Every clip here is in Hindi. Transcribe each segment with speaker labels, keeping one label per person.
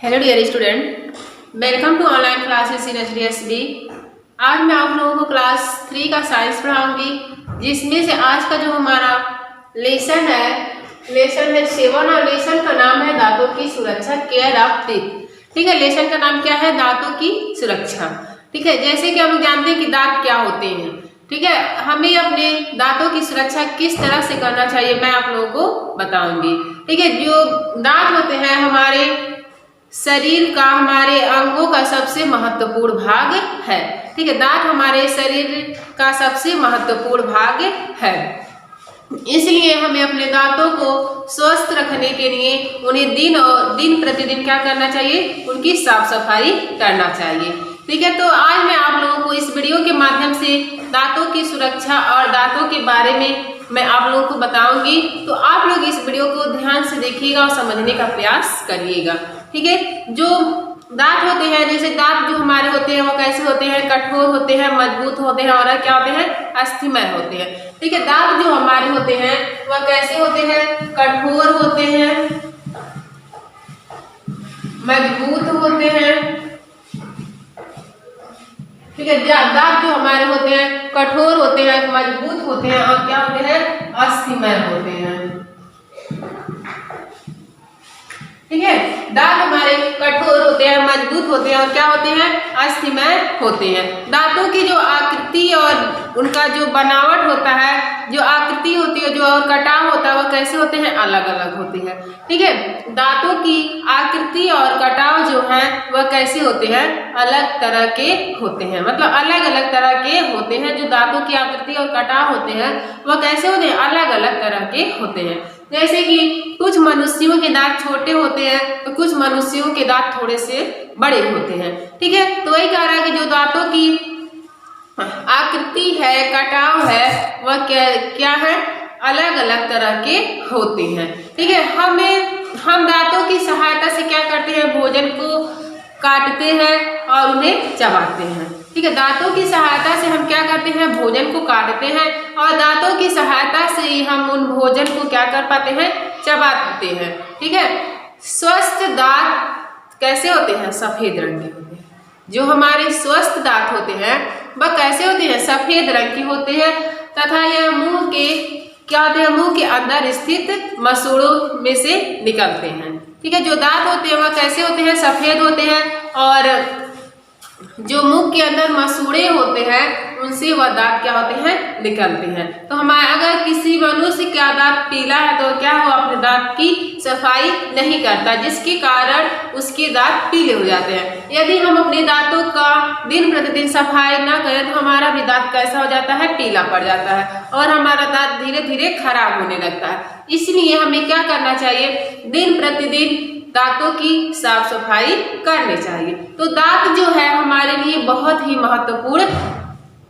Speaker 1: Hello dear student, welcome to online classes in HDSB। आज मैं आप लोगों को क्लास 3 का साइंस पढ़ाऊंगी, जिसमें से आज का जो हमारा लेसन है 7 और लेसन का नाम है दांतों की सुरक्षा, केयर ऑफ टीथ। ठीक है, लेसन का नाम क्या है? दांतों की सुरक्षा। ठीक है, जैसे कि हम लोग जानते हैं कि दांत क्या होते हैं। ठीक है, हमें अपने दांतों की सुरक्षा किस तरह से करना चाहिए मैं आप लोगों को बताऊंगी। ठीक है, जो दांत होते हैं हमारे शरीर का, हमारे अंगों का सबसे महत्वपूर्ण भाग है। ठीक है, दांत हमारे शरीर का सबसे महत्वपूर्ण भाग है, इसलिए हमें अपने दांतों को स्वस्थ रखने के लिए उन्हें दिन प्रतिदिन क्या करना चाहिए? उनकी साफ सफाई करना चाहिए। ठीक है, तो आज मैं आप लोगों को इस वीडियो के माध्यम से दांतों की सुरक्षा और दांतों के बारे में मैं आप लोगों को बताऊंगी। तो आप लोग इस वीडियो को ध्यान से देखिएगा और समझने का प्रयास करिएगा। ठीक है, जो दांत होते हैं, जैसे दांत जो हमारे होते हैं वो कैसे होते हैं? कठोर होते हैं, मजबूत होते हैं और क्या होते हैं? अस्थिमय होते हैं। ठीक है, दांत जो हमारे होते हैं वह कैसे होते हैं? कठोर होते हैं, मजबूत होते हैं। ठीक है, दांत जो हमारे होते हैं कठोर होते हैं, मजबूत होते हैं और क्या होते हैं? अस्थिमय होते हैं। ठीक है, दांत हमारे कठोर होते हैं, मजबूत होते हैं और क्या होते हैं? अस्थिमय होते हैं। दांतों की जो आकृति और उनका जो बनावट होता है, जो आकृति होती है, जो और कटाव होता है, वह कैसे होते हैं? अलग अलग होते हैं। ठीक है, दांतों की आकृति और कटाव जो है वह कैसे होते हैं? अलग तरह के होते हैं, मतलब अलग अलग तरह के होते हैं। जो दांतों की आकृति और कटाव होते हैं वह कैसे होते हैं? अलग अलग तरह के होते हैं। जैसे कि कुछ मनुष्यों के दांत छोटे होते हैं तो कुछ मनुष्यों के दांत थोड़े से बड़े होते हैं। ठीक है, तो वही कह रहा है कि जो दांतों की आकृति है, कटाव है, वह क्या है? अलग अलग तरह के होते हैं। ठीक है, हम दांतों की सहायता से क्या करते हैं? भोजन को काटते हैं और उन्हें चबाते हैं। ठीक है, दांतों की सहायता से हम क्या करते हैं? भोजन को काटते हैं और दांतों की सहायता से ही हम उन भोजन को क्या कर पाते हैं? चबाते हैं। ठीक है, स्वस्थ दांत कैसे होते हैं? सफेद रंग के होते हैं। जो हमारे स्वस्थ दांत होते हैं वह कैसे होते हैं? सफेद रंग के होते हैं तथा यह मुंह के क्या होते हैं? मुंह के अंदर स्थित मसूड़ों में से निकलते हैं। ठीक है, जो दांत होते हैं वह कैसे होते हैं? सफेद होते हैं और जो मुंह के अंदर मसूड़े होते हैं उनसे वह दांत क्या होते हैं? निकलते हैं। तो हमारे अगर किसी मनुष्य का दांत पीला है तो क्या वो अपने दांत की सफाई नहीं करता, जिसके कारण उसके दांत पीले हो जाते हैं। यदि हम अपने दांतों का दिन प्रतिदिन सफाई ना करें तो हमारा भी दांत कैसा हो जाता है? पीला पड़ जाता है और हमारा दांत धीरे धीरे खराब होने लगता है। इसलिए हमें क्या करना चाहिए? दिन प्रतिदिन दांतों की साफ सफाई करनी चाहिए। तो दांत जो है हमारे लिए बहुत ही महत्वपूर्ण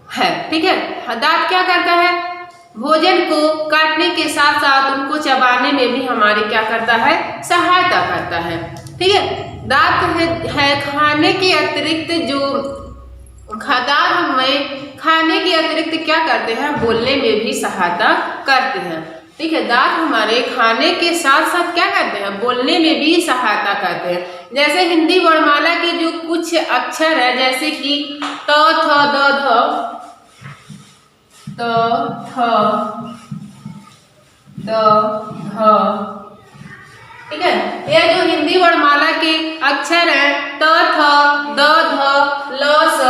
Speaker 1: है। ठीक है, दांत क्या करता है? भोजन को काटने के साथ साथ उनको चबाने में भी हमारे क्या करता है? सहायता करता है। ठीक है, दांत है खाने के अतिरिक्त जो दांत हमें खाने के अतिरिक्त क्या करते हैं? बोलने में भी सहायता करते हैं। ठीक है, दांत हमारे खाने के साथ साथ क्या करते हैं? बोलने में भी सहायता करते हैं। जैसे हिंदी वर्णमाला के जो कुछ अक्षर है, जैसे कि त, थ, द, ध, त, थ, द, ध। ठीक है, यह जो हिंदी वर्णमाला के अक्षर है त, थ, द, ध, ल, स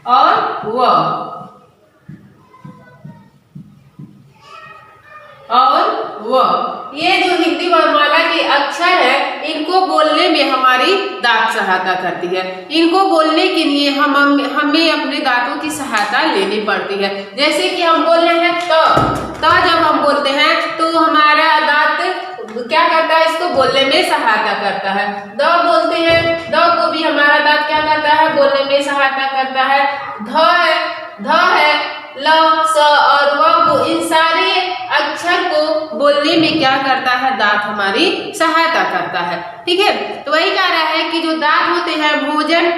Speaker 1: और व ये जो हिंदी वर्णमाला के अक्षर है इनको बोलने में हमारी दांत सहायता करती है। इनको बोलने के लिए हमें अपने दांतों की सहायता लेनी पड़ती है। जैसे कि हम बोल रहे हैं त जब हम बोलते हैं तो हमारा दांत क्या करता है? इसको बोलने में सहायता करता है। द बोलते हैं, द को भी हमारा दांत क्या करता है? बोलने में सहायता करता है। ध है, ल, स और व को, इन सारे अक्षर को बोलने में क्या करता है? दांत हमारी सहायता करता है। ठीक है, तो वही कह रहा है कि जो दांत होते हैं भोजन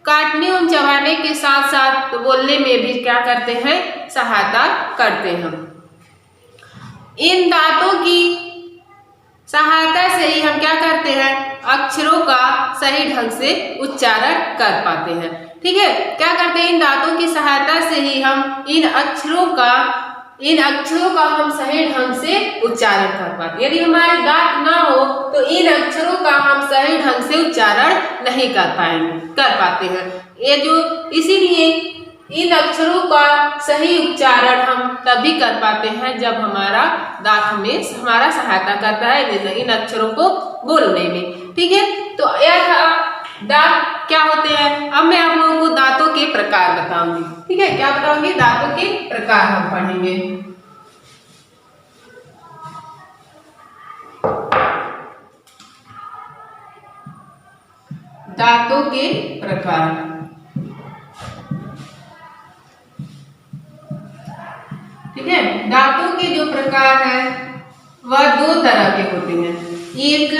Speaker 1: काटने एवं चबाने के साथ साथ बोलने में भी क्या करते हैं? सहायता करते हैं। इन दांतों की सहायता से ही हम क्या करते हैं, अक्षरों का सही ढंग से उच्चारण कर पाते हैं। ठीक है, क्या करते हैं, इन दांतों की सहायता से ही हम इन अक्षरों का हम सही ढंग से उच्चारण कर पाते हैं। यदि हमारे दांत ना हो तो इन अक्षरों का हम सही ढंग से उच्चारण नहीं कर पाते हैं। ये जो इसीलिए इन अक्षरों का सही उच्चारण हम तभी कर पाते हैं जब हमारा दांत हमारा सहायता करता है इन अक्षरों को बोलने में। ठीक है, तो यह था दांत क्या होते हैं। अब मैं आप लोगों को दांतों के प्रकार बताऊंगी। ठीक है, क्या बताऊंगी, दांतों के प्रकार हम पढ़ेंगे। दांतों के प्रकार। ठीक है, दांतों के जो प्रकार है वह दो तरह के होते हैं। एक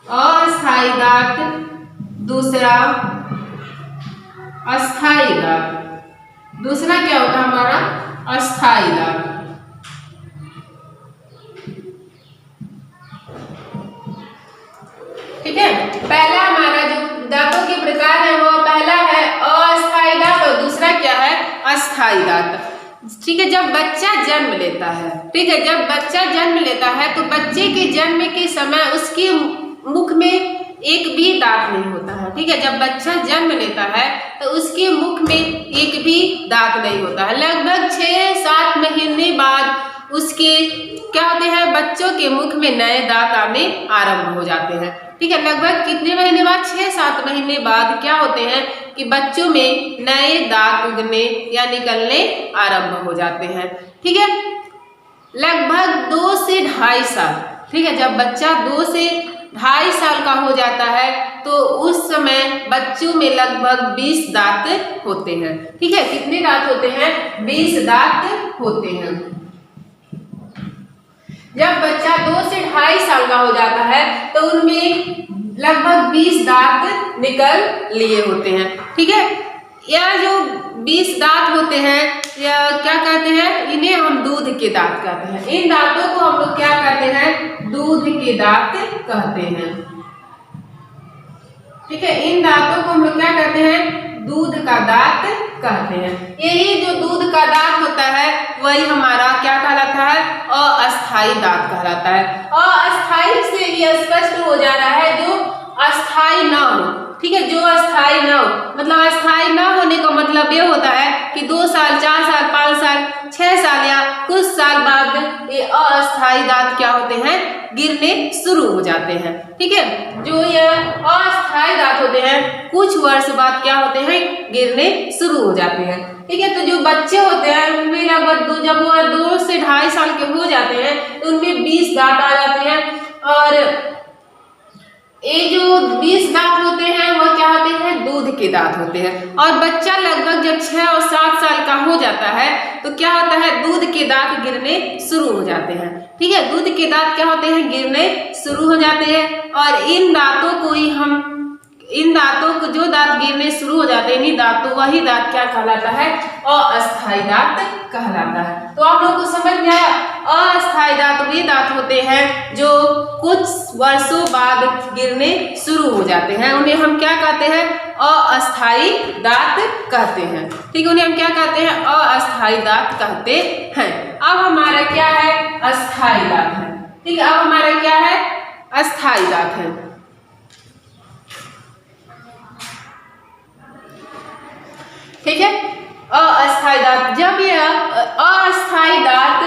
Speaker 1: अस्थाई दांत, दूसरा अस्थाई दांत। दूसरा क्या होता है हमारा, अस्थाई दांत। ठीक है, पहला हमारा जो दांतों के प्रकार है वो पहला है अस्थाई दांत और दूसरा क्या है, अस्थाई दांत। ठीक है, जब बच्चा जन्म लेता है, ठीक है, जब बच्चा जन्म लेता है तो बच्चे के जन्म के समय उसके मुख में एक भी दांत नहीं होता है। ठीक है, जब बच्चा जन्म लेता है तो उसके मुख में एक भी दांत नहीं होता है। लगभग 6-7 महीने बाद उसके क्या होते हैं, बच्चों के मुख में नए दांत आने आरंभ हो जाते हैं। ठीक है, लगभग कितने महीने बाद, 6-7 महीने बाद क्या होते हैं कि बच्चों में नए दांत उगने या निकलने आरंभ हो जाते हैं। ठीक है, लगभग 2 से 2.5 साल। ठीक है, जब बच्चा 2 से 2.5 साल का हो जाता है तो उस समय बच्चों में लगभग 20 दांत होते हैं। ठीक है, कितने दांत होते हैं, 20 दांत होते हैं। जब बच्चा 2 से 2.5 साल का हो जाता है तो उनमें लगभग 20 दांत निकल लिए होते हैं। ठीक है, यह जो 20 दांत होते हैं यह क्या कहते हैं, इन्हें हम दूध के दांत कहते हैं। इन दांतों को हम लोग क्या कहते हैं, दूध के दांत कहते हैं। ठीक है, इन दांतों को हम लोग क्या कहते हैं, दूध का दांत कहते हैं। यही जो दूध का दांत होता है वही हमारा क्या कहलाता है, अस्थाई दांत कहलाता है। अस्थाई से यह स्पष्ट हो जा रहा है जो अस्थाई ना हो। ठीक है, जो अस्थाई ना हो, मतलब अस्थाई ना होने का मतलब ये होता है कि 2 साल, 4 साल, 5 साल, 6 साल या कुछ साल बाद ये अस्थाई दांत क्या होते हैं, गिरने शुरू हो जाते हैं। ठीक है, जो ये अस्थाई दांत होते हैं कुछ वर्ष बाद क्या होते हैं, गिरने शुरू हो जाते हैं। ठीक है, तो जो बच्चे होते हैं उनमें लगभग जब वो 2 से 2.5 साल के हो जाते हैं तो उनमें 20 दांत आ जाते हैं। और ये जो 20 दांत होते हैं वो क्या होते हैं, दूध के दांत होते हैं। और बच्चा लगभग जब 6 और 7 साल का हो जाता है तो क्या होता है, दूध के दांत गिरने शुरू हो जाते हैं। ठीक है, दूध के दांत क्या होते हैं, गिरने शुरू हो जाते हैं। और इन दांतों को जो दांत गिरने शुरू हो जाते हैं, इन्हीं दांतों वही दांत क्या कहलाता है, अस्थाई दांत कहलाता है। तो आप लोगों को समझ में आया, अस्थाई दांत वे दांत होते हैं जो कुछ वर्षों बाद गिरने शुरू हो जाते हैं। उन्हें हम क्या कहते हैं, अस्थाई दांत कहते हैं। ठीक है, उन्हें हम क्या कहते हैं, अस्थाई दांत कहते हैं। अब हमारा क्या है, अस्थाई दांत है। ठीक है, अब हमारा क्या है, अस्थाई दांत है। ठीक है, अस्थाई दांत, जब ये अस्थाई दांत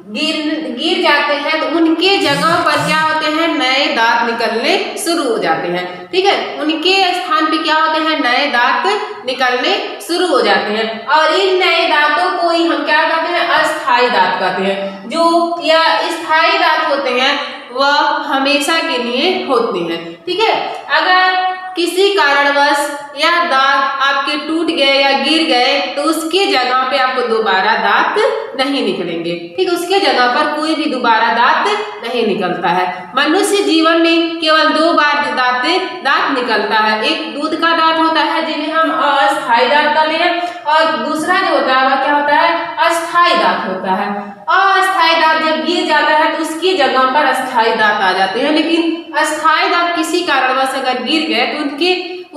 Speaker 1: गिर जाते हैं तो उनके जगह पर क्या होते हैं, नए दांत निकलने शुरू हो जाते हैं। ठीक है, उनके स्थान पे क्या होते हैं, नए दांत निकलने शुरू हो जाते हैं। और इन नए दांतों को ही हम क्या कहते हैं, अस्थाई दांत कहते हैं। जो या स्थाई दांत होते हैं वह हमेशा के लिए होते हैं। ठीक है, अगर किसी कारणवश यह दांत आपके टूट गए या गिर गए तो उसके जगह पे आपको दोबारा दांत नहीं निकलेंगे। ठीक है, उसके जगह पर कोई भी दोबारा दांत नहीं निकलता है। मनुष्य जीवन में केवल 2 बार दांत निकलता है। एक दूध का दांत होता है जिन्हें हम अस्थायी दांत कहते हैं, और दूसरा जो होता है वह क्या होता है, अस्थायी दांत होता है। अस्थायी दांत जब गिर जाता है तो उसकी जगह पर अस्थायी दांत आ जाते हैं, लेकिन अस्थायी दांत किसी कारणवश अगर गिर गए तो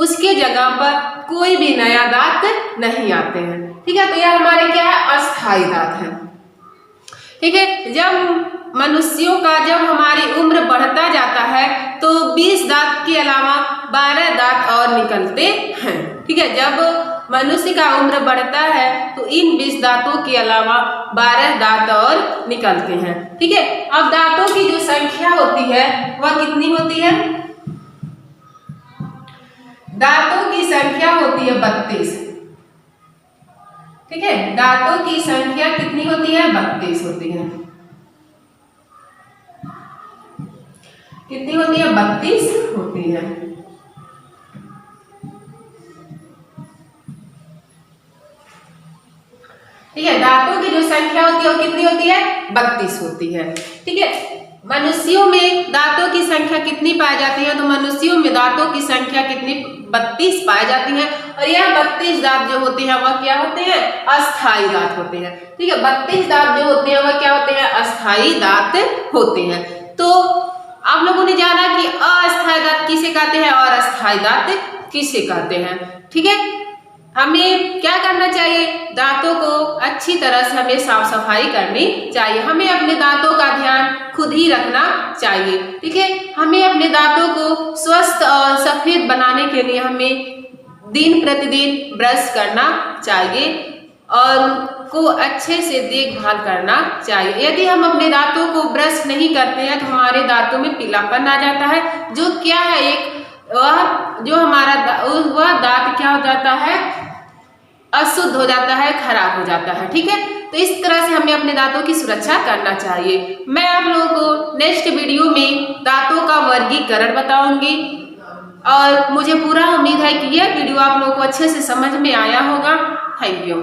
Speaker 1: उसके जगह पर कोई भी नया दांत नहीं आते हैं। ठीक है, तो यह हमारे क्या है, अस्थायी दांत है। ठीक है, जब मनुष्यों का जब हमारी उम्र बढ़ता जाता है तो 20 दांत के अलावा 12 दांत और निकलते हैं। ठीक है, जब मनुष्य का उम्र बढ़ता है तो इन 20 दांतों के अलावा 12 दांत और निकलते हैं। ठीक है, अब दांतों की जो संख्या होती है वह कितनी होती है, दांतों की संख्या होती है 32। ठीक है, दांतों की संख्या कितनी होती है, 32 होती है। कितनी होती है, 32 होती है। ठीक है, दांतों की जो संख्या होती है वो कितनी होती है, 32 होती है। ठीक है, मनुष्यों में दांतों की संख्या कितनी पाई जाती है, तो मनुष्यों में दांतों की संख्या कितनी, 32 पाई जाती है। और यह 32 दांत जो होते हैं वह क्या होते हैं, अस्थायी दांत होते हैं। ठीक है, 32 दांत जो होते हैं वह क्या होते हैं, अस्थायी दांत होते हैं। तो आप लोगों ने जाना कि अस्थायी दांत किसे कहते हैं और अस्थायी दांत किसे कहते हैं। ठीक है, हमें क्या करना चाहिए, दांतों को अच्छी तरह से हमें साफ सफाई करनी चाहिए। हमें अपने दांतों का ध्यान खुद ही रखना चाहिए। ठीक है, हमें अपने दांतों को स्वस्थ और सफेद बनाने के लिए हमें दिन प्रतिदिन ब्रश करना चाहिए और को अच्छे से देखभाल करना चाहिए। यदि हम अपने दांतों को ब्रश नहीं करते हैं तो हमारे दांतों में पीलापन आ जाता है, जो क्या है, एक वह जो हमारा वह दांत क्या हो जाता है, अशुद्ध हो जाता है, खराब हो जाता है। ठीक है, तो इस तरह से हमें अपने दांतों की सुरक्षा करना चाहिए। मैं आप लोगों को नेक्स्ट वीडियो में दांतों का वर्गीकरण बताऊंगी और मुझे पूरा उम्मीद है कि यह वीडियो आप लोगों को अच्छे से समझ में आया होगा। Thank you.